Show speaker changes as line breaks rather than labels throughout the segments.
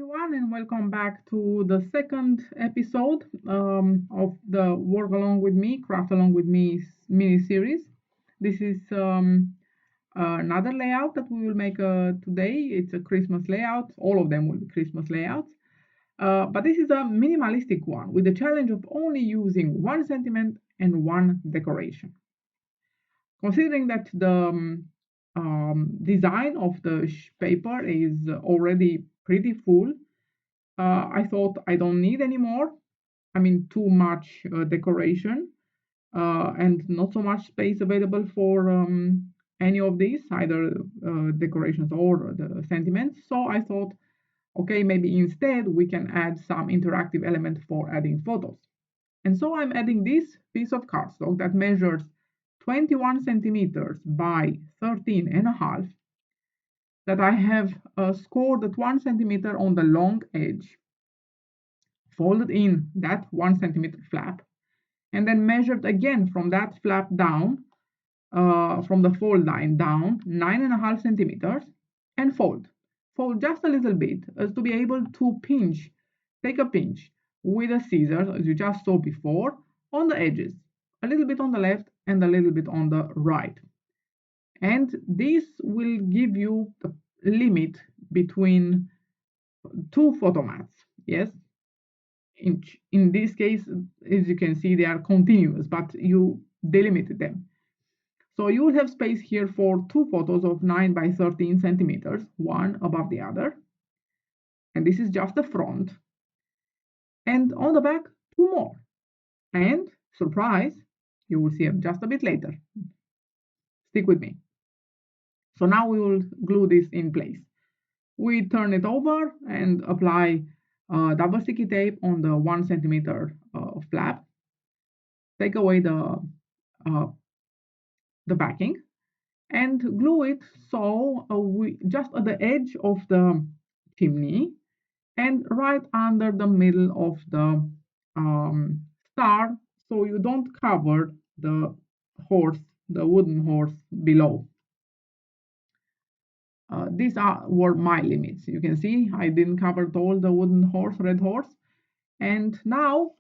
everyone, and welcome back to the second episode of the Work Along with Me, Craft Along with Me mini series. This is another layout that we will make today. It's a Christmas layout. All of them will be Christmas layouts. But this is a minimalistic one with the challenge of only using one sentiment and one decoration. Considering that the design of the paper is already pretty full, I thought I don't need any more. I mean, too much decoration and not so much space available for any of these, either decorations or the sentiments. So I thought, okay, maybe instead we can add some interactive element for adding photos. And so I'm adding this piece of cardstock that measures 21 centimeters by 13 and a half, that I have scored at 1 centimeter on the long edge, folded in that 1 centimeter flap, and then measured again from that flap down, from the fold line down 9.5 centimeters, and fold just a little bit as to be able to take a pinch with a scissors, as you just saw before, on the edges, a little bit on the left and a little bit on the right. And this will give you the limit between two photomats. Yes, in this case, as you can see, they are continuous, but you delimited them. So you will have space here for two photos of 9 by 13 centimeters, one above the other. And this is just the front. And on the back, two more. And surprise, you will see them just a bit later. Stick with me. So now we will glue this in place. We turn it over and apply double sticky tape on the 1 centimeter flap. Take away the backing and glue it so we just at the edge of the chimney and right under the middle of the star, so you don't cover the wooden horse below. These were my limits. You can see I didn't cover all the wooden red horse. And now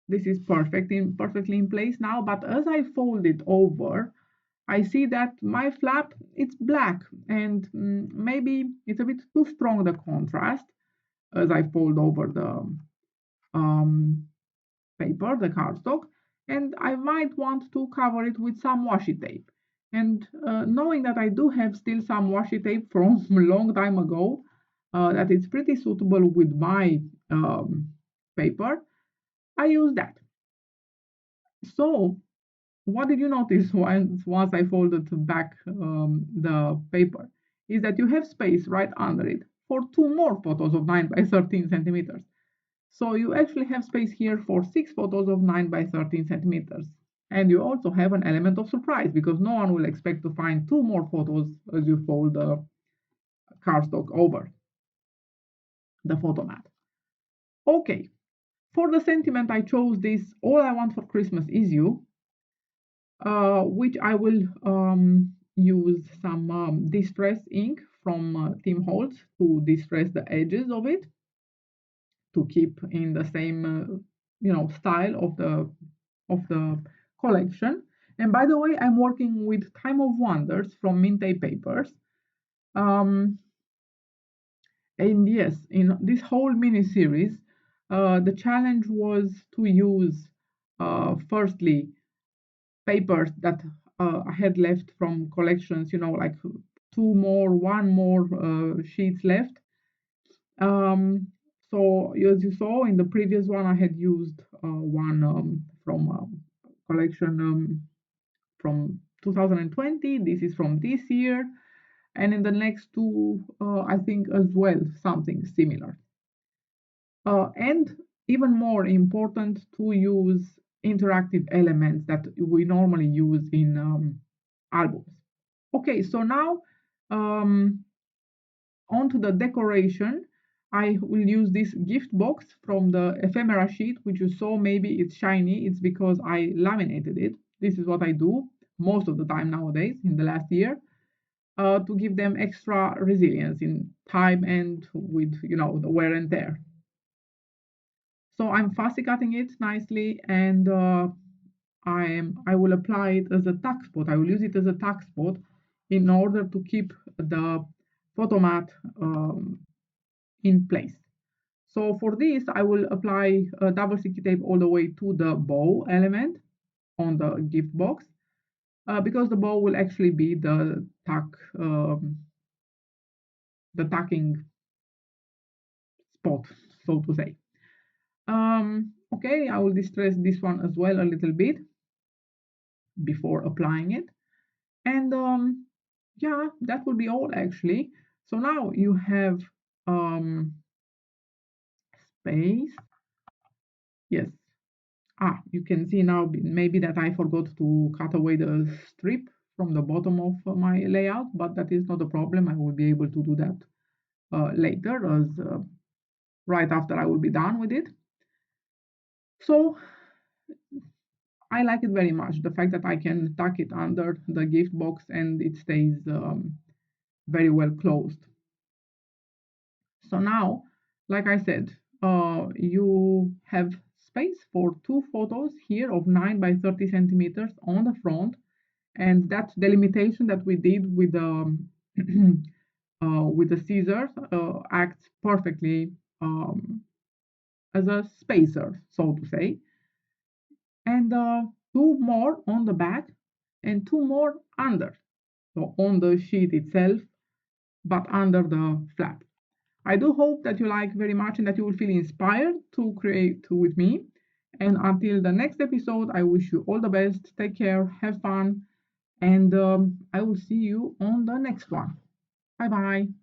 this is perfectly in place now, but as I fold it over, I see that my flap, it's black, and maybe it's a bit too strong, the contrast, as I fold over the paper, the cardstock, and I might want to cover it with some washi tape. And knowing that I do have still some washi tape from a long time ago, that it's pretty suitable with my paper, I use that. So what did you notice once I folded back the paper? Is that you have space right under it for two more photos of 9 by 13 centimeters. So you actually have space here for 6 photos of 9 by 13 centimeters. And you also have an element of surprise because no one will expect to find two more photos as you fold the cardstock over the photo mat. Okay, for the sentiment I chose this All I Want for Christmas Is You, which I will use some distress ink from Tim Holtz to distress the edges of it to keep in the same style of the collection. And by the way, I'm working with Time of Wonders from Mintay Papers. And yes, in this whole mini series, the challenge was to use firstly papers that I had left from collections, like one more sheets left. So as you saw in the previous one, I had used one from collection from 2020. This is from this year. And in the next two, I think as well, something similar. And even more important, to use interactive elements that we normally use in albums. Okay, so now onto the decoration. I will use this gift box from the ephemera sheet, which you saw. Maybe it's shiny. It's because I laminated it. This is what I do most of the time nowadays in the last year. to give them extra resilience in time and with, the wear and tear. So I'm fussy cutting it nicely, and I will apply it as a tuck spot. I will use it as a tuck spot in order to keep the photo mat in place. So for this, I will apply double sticky tape all the way to the bow element on the gift box, because the bow will actually be the tucking spot, so to say. Okay, I will distress this one as well a little bit before applying it. And yeah, that will be all actually. So now you have space. Yes. You can see now maybe that I forgot to cut away the strip from the bottom of my layout, but that is not a problem. I will be able to do that later, as right after I will be done with it. So I like it very much, the fact that I can tuck it under the gift box and it stays very well closed. So now, like I said, you have space for two photos here of 9 by 30 centimeters on the front, and that delimitation that we did with the with the scissors acts perfectly as a spacer, so to say. And two more on the back and two more under, so on the sheet itself, but under the flap. I do hope that you like very much and that you will feel inspired to create with me. And until the next episode, I wish you all the best. Take care, have fun, and I will see you on the next one. Bye bye.